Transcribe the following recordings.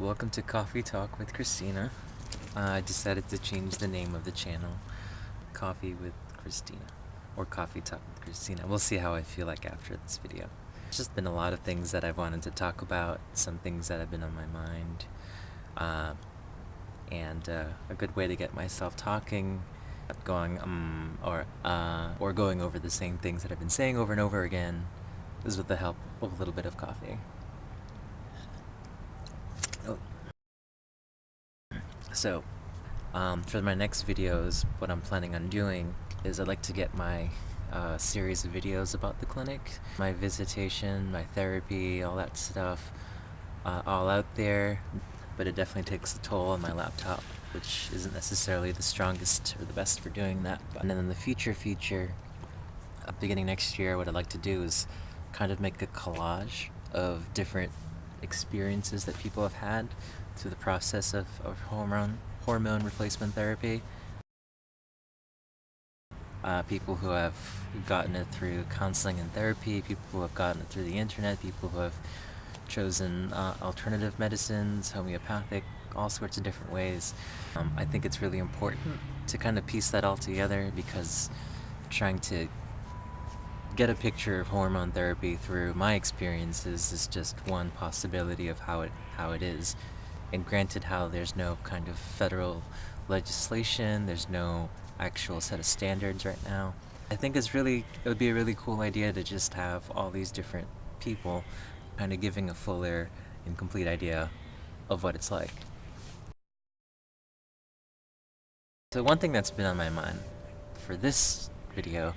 welcome to Coffee Talk with Christina. I decided to change the name of the channel, Coffee with Christina, or Coffee Talk with Christina. We'll see how I feel like after this video. There's just been a lot of things that I've wanted to talk about, some things that have been on my mind, and a good way to get myself talking, going or going over the same things that I've been saying over and over again, is with the help of a little bit of coffee. So, for my next videos, what I'm planning on doing is I'd like to get my series of videos about the clinic, my visitation, my therapy, all that stuff, all out there, but it definitely takes a toll on my laptop, which isn't necessarily the strongest or the best for doing that. And then in the future, beginning next year, what I'd like to do is kind of make a collage of different experiences that people have had through the process of hormone replacement therapy. People who have gotten it through counseling and therapy, people who have gotten it through the internet, people who have chosen alternative medicines, homeopathic, all sorts of different ways. I think it's really important to kind of piece that all together, because trying to get a picture of hormone therapy through my experiences is just one possibility of how it is. And granted, how there's no kind of federal legislation, there's no actual set of standards right now, I think it would be a really cool idea to just have all these different people kind of giving a fuller and complete idea of what it's like. So one thing that's been on my mind for this video,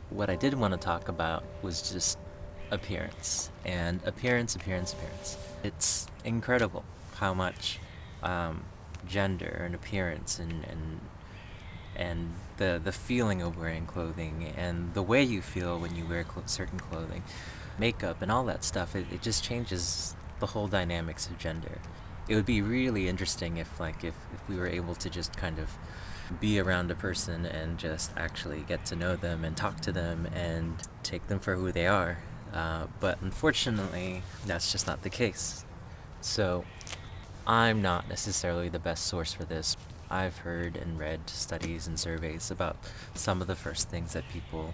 what I did want to talk about was just appearance. And appearance. It's incredible how much gender and appearance and the feeling of wearing clothing and the way you feel when you wear certain clothing, makeup and all that stuff, it just changes the whole dynamics of gender. It would be really interesting if we were able to just kind of be around a person and just actually get to know them and talk to them and take them for who they are. But unfortunately, that's just not the case. So I'm not necessarily the best source for this. I've heard and read studies and surveys about some of the first things that people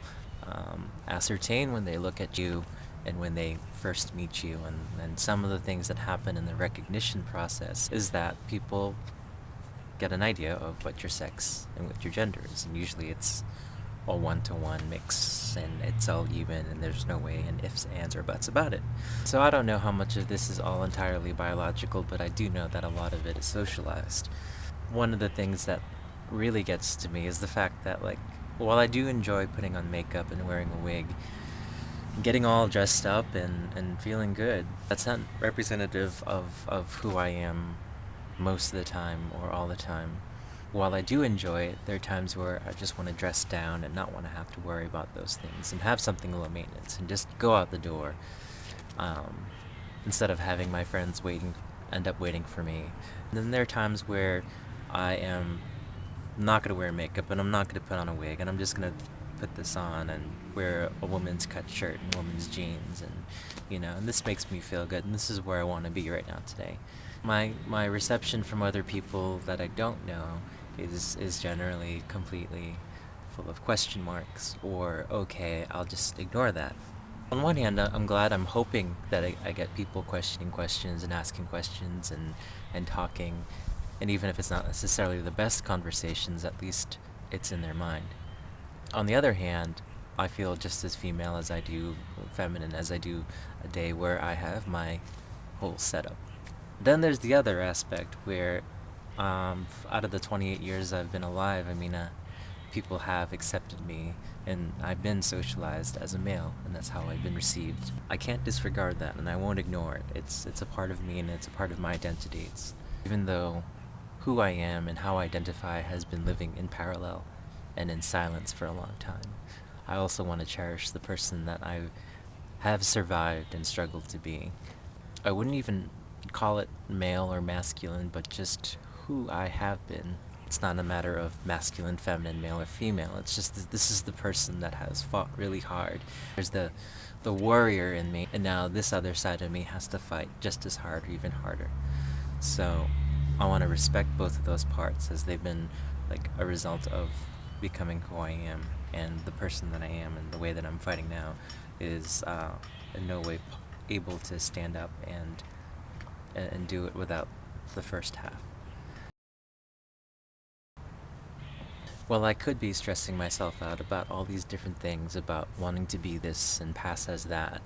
ascertain when they look at you and when they first meet you, and some of the things that happen in the recognition process is that people get an idea of what your sex and what your gender is, and usually it's a one-to-one mix and it's all even and there's no way and ifs, ands, or buts about it. So I don't know how much of this is all entirely biological, but I do know that a lot of it is socialized. One of the things that really gets to me is the fact that, while I do enjoy putting on makeup and wearing a wig, getting all dressed up and feeling good, that's not representative of who I am most of the time or all the time. While I do enjoy it, there are times where I just want to dress down and not want to have to worry about those things and have something low maintenance and just go out the door, instead of having my friends end up waiting for me. And then there are times where I am not going to wear makeup and I'm not going to put on a wig and I'm just going to put this on and wear a woman's cut shirt and woman's jeans, and this makes me feel good, and this is where I want to be right now today. My reception from other people that I don't know is generally completely full of question marks, or okay, I'll just ignore that. On one hand, I'm hoping that I get people questioning questions and asking questions and talking, and even if it's not necessarily the best conversations, at least it's in their mind. On the other hand, I feel just as feminine as I do a day where I have my whole setup. Then there's the other aspect where, out of the 28 years I've been alive, people have accepted me and I've been socialized as a male, and that's how I've been received. I can't disregard that and I won't ignore it. It's a part of me and it's a part of my identity. Even though who I am and how I identify has been living in parallel and in silence for a long time, I also want to cherish the person that I have survived and struggled to be. I wouldn't even call it male or masculine, but just who I have been. It's not a matter of masculine, feminine, male or female. It's just this is the person that has fought really hard. There's the warrior in me, and now this other side of me has to fight just as hard or even harder. So I want to respect both of those parts, as they've been like a result of becoming who I am, and the person that I am and the way that I'm fighting now is in no way able to stand up and do it without the first half. Well, I could be stressing myself out about all these different things, about wanting to be this and pass as that.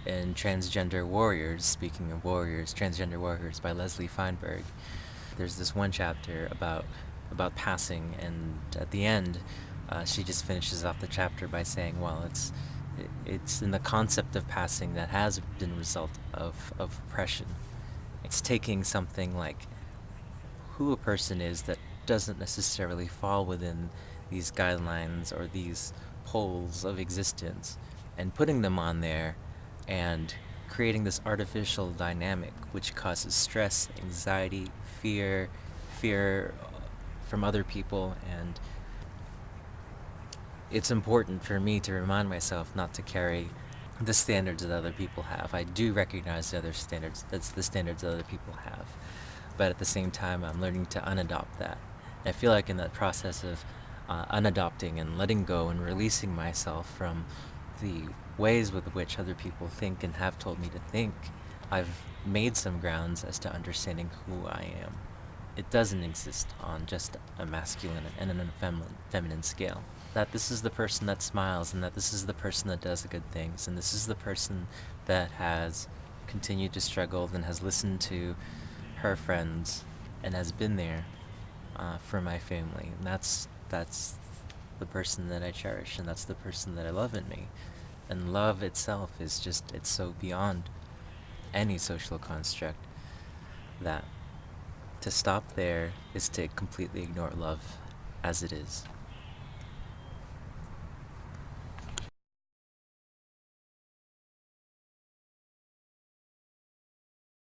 In Transgender Warriors, speaking of warriors, Transgender Warriors by Leslie Feinberg, there's this one chapter about passing, and at the end, she just finishes off the chapter by saying, well, it's in the concept of passing that has been a result of oppression. It's taking something like who a person is that doesn't necessarily fall within these guidelines or these poles of existence, and putting them on there and creating this artificial dynamic which causes stress, anxiety, fear from other people. And it's important for me to remind myself not to carry the standards that other people have. I do recognize the other standards, that's the standards that other people have. But at the same time, I'm learning to unadopt that. I feel like in that process of unadopting and letting go and releasing myself from the ways with which other people think and have told me to think, I've made some grounds as to understanding who I am. It doesn't exist on just a masculine and a feminine scale. That this is the person that smiles, and that this is the person that does the good things, and this is the person that has continued to struggle and has listened to her friends and has been there for my family. And that's the person that I cherish, and that's the person that I love in me. And love itself is just, it's so beyond any social construct that to stop there is to completely ignore love as it is.